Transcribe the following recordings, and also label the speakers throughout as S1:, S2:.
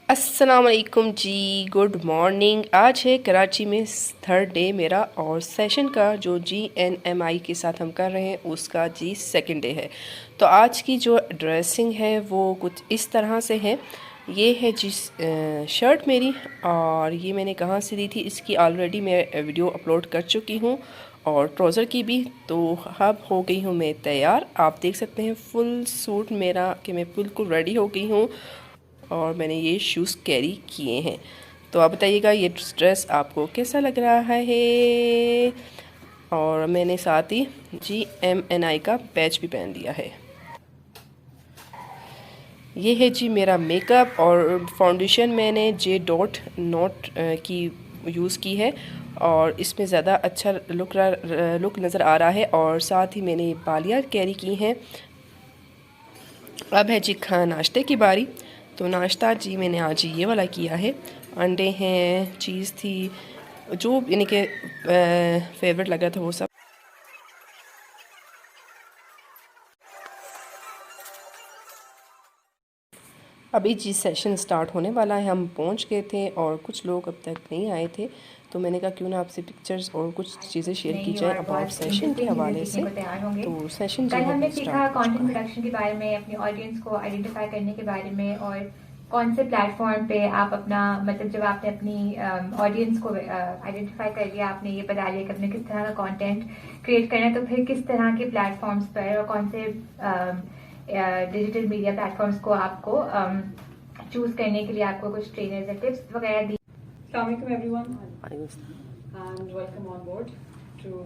S1: अस्सलाम वालेकुम जी, good morning. आज है कराची में थर्ड डे मेरा और सेशन का जो GNMI के साथ हम कर रहे हैं उसका जी सेकंड डे है। तो आज की जो ड्रेसिंग है वो कुछ इस तरह से है। ये है जी शर्ट मेरी, और ये मैंने कहाँ से ली थी इसकी ऑलरेडी मैं वीडियो अपलोड कर चुकी हूँ, और ट्राउज़र की भी। तो अब हो गई हूँ मैं तैयार। आप देख सकते हैं फुल सूट मेरा कि मैं बिल्कुल रेडी हो गई हूँ, और मैंने ये शूज़ कैरी किए हैं। तो आप बताइएगा ये ड्रेस आपको कैसा लग रहा है। और मैंने साथ ही GMNI का बैच भी पहन लिया है। ये है जी मेरा मेकअप, और फाउंडेशन मैंने जे डॉट नॉट की यूज़ की है, और इसमें ज़्यादा अच्छा लुक नज़र आ रहा है। और साथ ही मैंने बालियाँ कैरी की हैं। अब है जी नाश्ते की बारी। तो नाश्ता जी मैंने आज ये वाला किया है। अंडे हैं, चीज़ थी, जो यानी कि फेवरेट लगा था वो सब। अभी जी सेशन स्टार्ट होने वाला है। हम पहुंच गए थे और कुछ लोग अब तक नहीं आए थे, तो मैंने कहा क्यों ना आपसे पिक्चर्स और कुछ चीज़ें शेयर की जाए अबाउट सेशन के हवाले से। तो सेशन
S2: कल
S1: जो है
S2: हमने
S1: वो
S2: सीखा
S1: स्टार्ट हो चुका
S2: कंटेंट
S1: है।
S2: प्रोडक्शन के बारे में, अपनी ऑडियंस को आइडेंटिफाई करने के बारे में, और कौन से प्लेटफॉर्म पे आप अपना मतलब जब आपने अपनी ऑडियंस को आइडेंटिफाई कर लिया, आपने ये बता लिया कि अपने किस तरह का कंटेंट क्रिएट करना है, तो फिर किस तरह के प्लेटफॉर्म्स पर और कौन से डिजिटल मीडिया प्लेटफॉर्म्स को आपको चूज करने के लिए आपको कुछ ट्रेनर्स या टिप्स वगैरह दी।
S3: Assalamualaikum everyone, and welcome on board to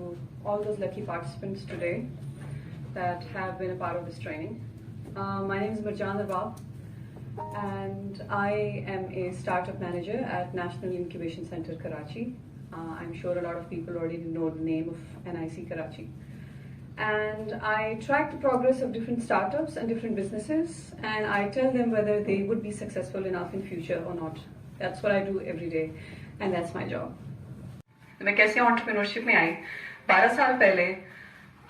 S3: all those lucky participants today that have been a part of this training. My name is Marjan Arbab, and I am a startup manager at National Incubation Center Karachi. I'm sure a lot of people already know the name of NIC Karachi. And I track the progress of different startups and different businesses, and I tell them whether they would be successful enough in future or not. That's what I do every day, and that's my job. मैं कैसे entrepreneurship में आई? 12 साल पहले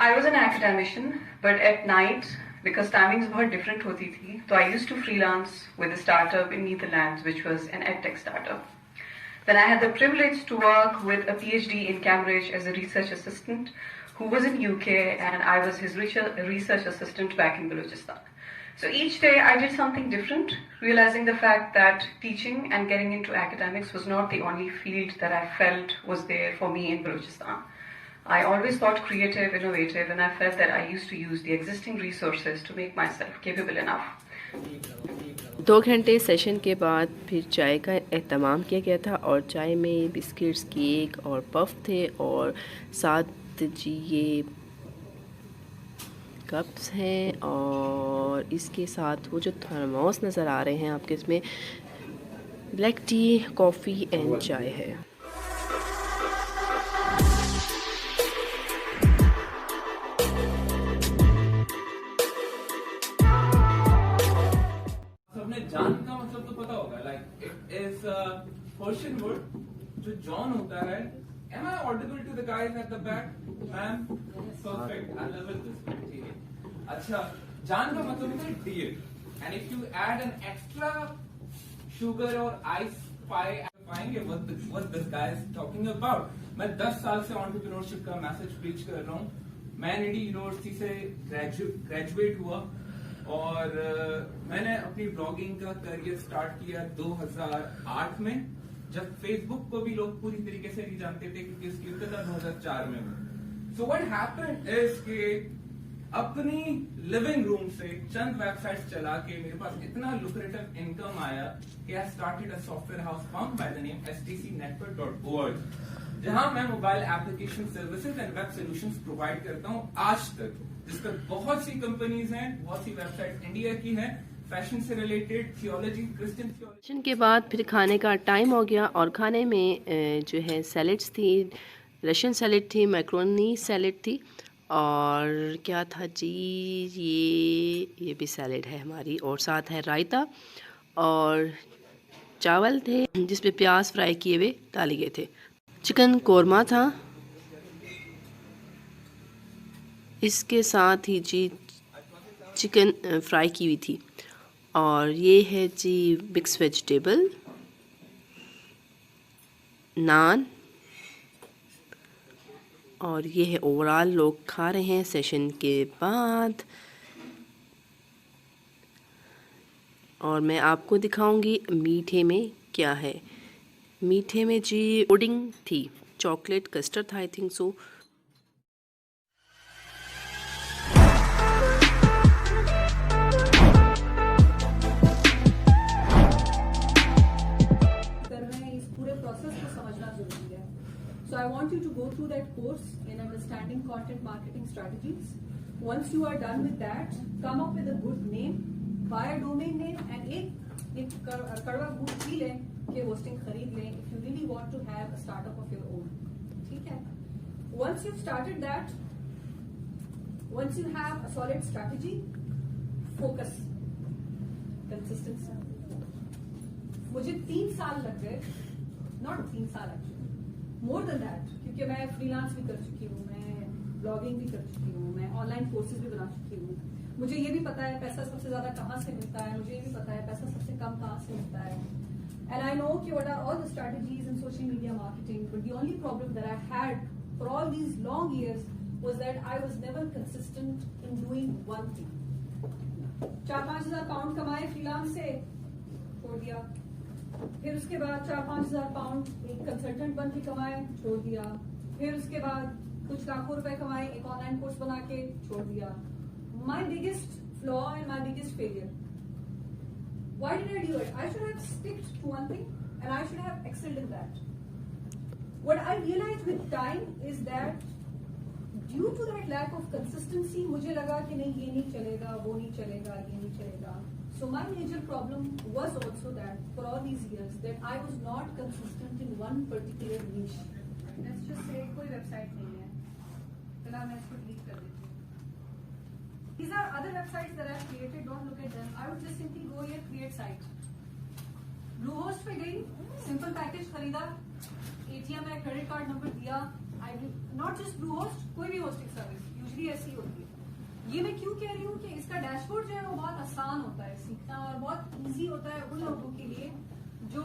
S3: I was an academician, but at night, because timings बहुत different होती थी, तो I used to freelance with a startup in Netherlands, which was an edtech startup. Then I had the privilege to work with a PhD in Cambridge as a research assistant, who was in UK, and I was his research assistant back in Balochistan. So each day I did something different, realizing the fact that teaching and getting into academics was not the only field that I felt was there for me in Balochistan. I always thought creative, innovative, and I felt that I used to use the existing resources to make myself capable enough.
S1: 2 घंटे session के बाद फिर चाय का एहतमाम किया गया था, और चाय में बिस्किट्स, केक और पफ थे, और साथ जी ये कप्स हैं, और इसके साथ वो जो थर्मोस नज़र आ रहे हैं आपके, इसमें ब्लैक टी, कॉफ़ी एंड चाय है।
S4: सबने जान का मतलब तो पता होगा, like it is Persian word जो जॉन होता है। Am I audible to the guys at the back? Man, perfect. I love it this way. ठीक है। अच्छा, जान का मतलब होता है dear, and if you add an extra sugar or ice pie, पाएंगे what this guy is talking about. मैं 10 साल से entrepreneurship का मैसेज प्रीच कर रहा हूँ। मैं निडी यूनिवर्सिटी से ग्रेजुएट हुआ, और मैंने अपनी ब्लॉगिंग का करियर स्टार्ट किया 2008 में, जब फेसबुक को भी लोग पूरी तरीके से नहीं जानते थे, क्योंकि उसकी इब्तिदा 2004 में हुई। सो व्हाट हैपेंड इज कि अपनी लिविंग रूम से चंद वेबसाइट्स चला के मेरे पास इतना लुक्रेटिव इनकम आया कि I started a software house firm by the name stcnetwork.org, जहां मैं mobile application services and web solutions provide करता हूं आज तक, जिस पर बहुत सी कंपनीज हैं, बहुत सी वेबसाइट इंडिया की हैं, फैशन से रिलेटेड, थियोलॉजी, क्रिश्चियन थियोलॉजी।
S1: के बाद फिर खाने का टाइम हो गया, और खाने में जो है सैलड्स थी, रशियन सैलड थी, मैक्रोनी सैलड थी, और क्या था जी, ये भी सैलड है हमारी, और साथ है रायता, और चावल थे जिस पे प्याज फ्राई किए हुए डाले गए थे। चिकन कोरमा था, इसके साथ ही जी चिकन फ्राई की हुई थी, और ये है जी मिक्स वेजिटेबल, नान, और ये है ओवरऑल लोग खा रहे हैं सेशन के बाद। और मैं आपको दिखाऊंगी मीठे में क्या है। मीठे में जी पुडिंग थी, चॉकलेट कस्टर्ड था I think so.
S3: So I want you to go through that course in understanding content marketing strategies. Once you are done with that, come up with a good name, buy a domain name, and एक कड़वा गुड़ P लें कि hosting खरीद लें if you really want to have a startup of your own. ठीक है? Once you've started that, once you have a solid strategy, focus, consistency. मुझे 3 साल लग गए, not 3 साल actually. मोर देन दैट, क्योंकि मैं फ्रीलांस भी कर चुकी हूँ, मैं ब्लॉगिंग भी कर चुकी हूँ, मैं ऑनलाइन कोर्सेज भी बना चुकी हूँ। मुझे ये भी पता है पैसा सबसे ज्यादा कहाँ से मिलता है, मुझे ये भी पता है पैसा सबसे कम कहाँ से मिलता है। एंड आई नो कि what are all the strategies in social media marketing, but the only problem that I had for all these long years was that I was never consistent in doing one thing. 4-5 हज़ार pound कमाए freelance से, छोड़ दिया। फिर उसके बाद 4-5 हज़ार pound एक कंसल्टेंट बन के कमाए, छोड़ दिया। फिर उसके बाद कुछ लाखों रुपए कमाए एक ऑनलाइन कोर्स बना के, छोड़ दिया। My biggest flaw and my biggest failure, why did I do it? I should have sticked to one thing and I should have excelled in that. What I realise with time is that due to that lack of consistency मुझे लगा कि नहीं ये नहीं चलेगा, वो नहीं चलेगा, ये नहीं चलेगा। So my major problem was also that for all these years that I was not consistent in one particular niche. Let's just say कोई वेबसाइट नहीं है, फिलहाल मैं इसको डिलीट कर देती हूँ। These are other websites that I've created. Don't look at them. I would just simply go here, create site. Bluehost पे गई, simple package खरीदा, ATM में credit card number दिया। I not just Bluehost, कोई भी hosting service usually ऐसी होती है। ये मैं क्यों कह रही हूँ कि इसका डैशबोर्ड जो है वो बहुत आसान होता है सीखना और बहुत इजी होता है उन लोगों के लिए जो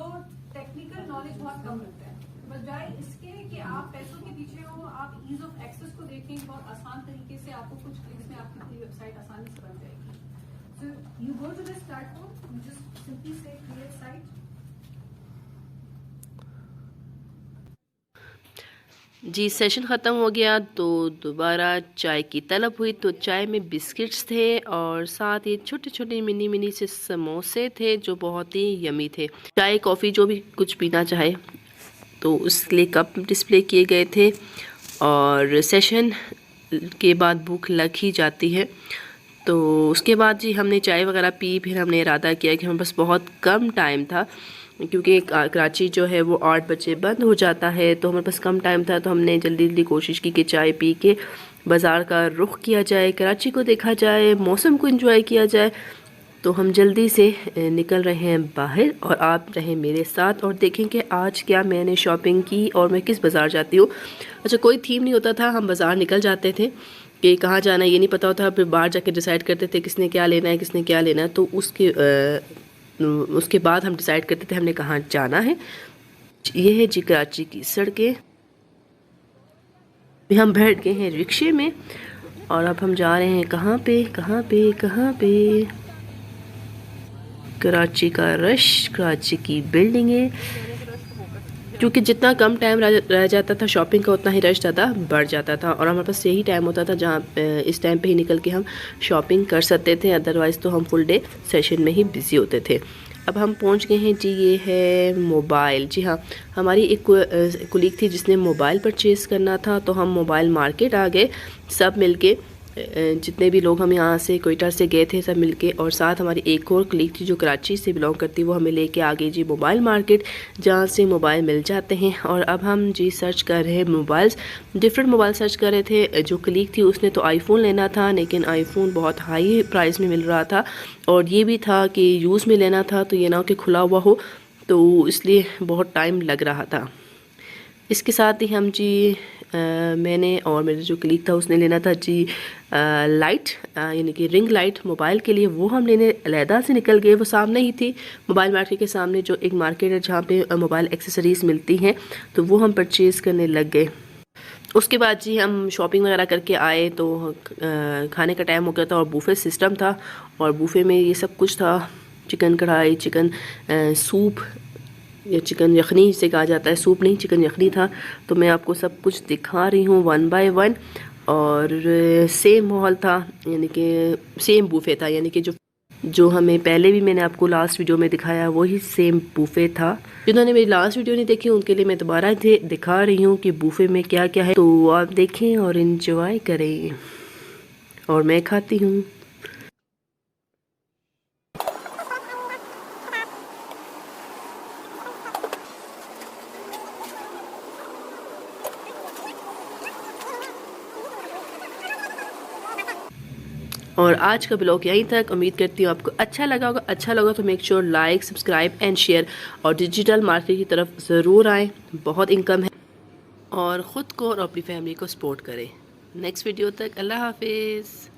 S3: टेक्निकल नॉलेज बहुत कम रखते हैं। बजाय इसके कि आप पैसों के पीछे हो, आप ईज ऑफ एक्सेस को देखें, बहुत आसान तरीके से आपको कुछ क्लिक्स में आपकी पूरी वेबसाइट आसानी से बन जाएगी। So you go to this platform, you just simply से क्रिएट साइट।
S1: जी सेशन ख़त्म हो गया तो दोबारा चाय की तलब हुई, तो चाय में बिस्किट्स थे और साथ ही छोटे छोटे मिनी मिनी से समोसे थे जो बहुत ही यमी थे। चाय कॉफ़ी जो भी कुछ पीना चाहे तो उसके लिए कप डिस्प्ले किए गए थे। और सेशन के बाद भूख लग ही जाती है, तो उसके बाद जी हमने चाय वगैरह पी। फिर हमने इरादा किया कि हमारे पास बहुत कम टाइम था क्योंकि कराची जो है वो 8 बजे बंद हो जाता है, तो हमारे पास कम टाइम था, तो हमने जल्दी जल्दी कोशिश की कि चाय पी के बाज़ार का रुख किया जाए, कराची को देखा जाए, मौसम को एंजॉय किया जाए। तो हम जल्दी से निकल रहे हैं बाहर और आप रहें मेरे साथ और देखें कि आज क्या मैंने शॉपिंग की और मैं किस बाज़ार जाती हूँ। अच्छा, कोई थीम नहीं होता था, हम बाज़ार निकल जाते थे कि कहाँ जाना ये नहीं पता होता, फिर बाहर जाके डिसाइड करते थे किसने क्या लेना है, किसने क्या लेना है। तो उसके बाद हम डिसाइड करते थे हमने कहाँ जाना है। ये है जी कराची की सड़कें। हम बैठ गए हैं रिक्शे में और अब हम जा रहे हैं कहाँ पे कराची का रश, कराची की बिल्डिंगें। क्योंकि जितना कम टाइम रह जाता था शॉपिंग का उतना ही रश ज़्यादा बढ़ जाता था और हमारे पास यही टाइम होता था जहाँ इस टाइम पे ही निकल के हम शॉपिंग कर सकते थे, अदरवाइज़ तो हम फुल डे सेशन में ही बिज़ी होते थे। अब हम पहुँच गए हैं जी, ये है मोबाइल। जी हाँ, हमारी एक कुलीग थी जिसने मोबाइल परचेज़ करना था, तो हम मोबाइल मार्केट आ गए सब मिलके, जितने भी लोग हम यहाँ से कोयटा से गए थे सब मिलके। और साथ हमारी एक और कलीग थी जो कराची से बिलोंग करती, वो हमें लेके आ गई जी मोबाइल मार्केट, जहाँ से मोबाइल मिल जाते हैं। और अब हम जी सर्च कर रहे हैं मोबाइल्स, डिफरेंट मोबाइल सर्च कर रहे थे। जो कलीग थी उसने तो आईफ़ोन लेना था, लेकिन आईफ़ोन बहुत हाई प्राइस में मिल रहा था और ये भी था कि यूज़ में लेना था, तो ये ना हो कि खुला हुआ हो, तो इसलिए बहुत टाइम लग रहा था। इसके साथ ही हम जी मैंने और मेरे जो कलीग था उसने लेना था जी लाइट, यानी कि रिंग लाइट मोबाइल के लिए। वो हम लेने अलहदा से निकल गए। वो सामने ही थी, मोबाइल मार्केट के सामने जो एक मार्केट है जहाँ पे मोबाइल एक्सेसरीज़ मिलती हैं, तो वो हम परचेज़ करने लग गए। उसके बाद जी हम शॉपिंग वगैरह करके आए तो खाने का टाइम हो गया था और बूफे सिस्टम था, और बूफे में ये सब कुछ था, चिकन कढ़ाई, चिकन सूप या चिकन यखनी जिसे कहा जाता है, सूप नहीं चिकन यखनी था। तो मैं आपको सब कुछ दिखा रही हूँ वन बाय वन। और सेम माहौल था, यानी कि सेम बूफे था, यानी कि जो हमें पहले भी मैंने आपको लास्ट वीडियो में दिखाया वही सेम बूफे था। जिन्होंने मेरी लास्ट वीडियो नहीं देखी उनके लिए मैं दोबारा दिखा रही हूँ कि बूफे में क्या क्या है, तो आप देखें और इन्जॉय करें। और मैं खाती हूँ। और आज का ब्लॉग यहीं तक। उम्मीद करती हूँ आपको अच्छा लगा होगा। अच्छा लगा तो make sure like, subscribe and share, और डिजिटल मार्केट की तरफ ज़रूर आएँ, बहुत इनकम है। और ख़ुद को और अपनी फैमिली को सपोर्ट करें। नेक्स्ट वीडियो तक अल्लाह हाफिज़।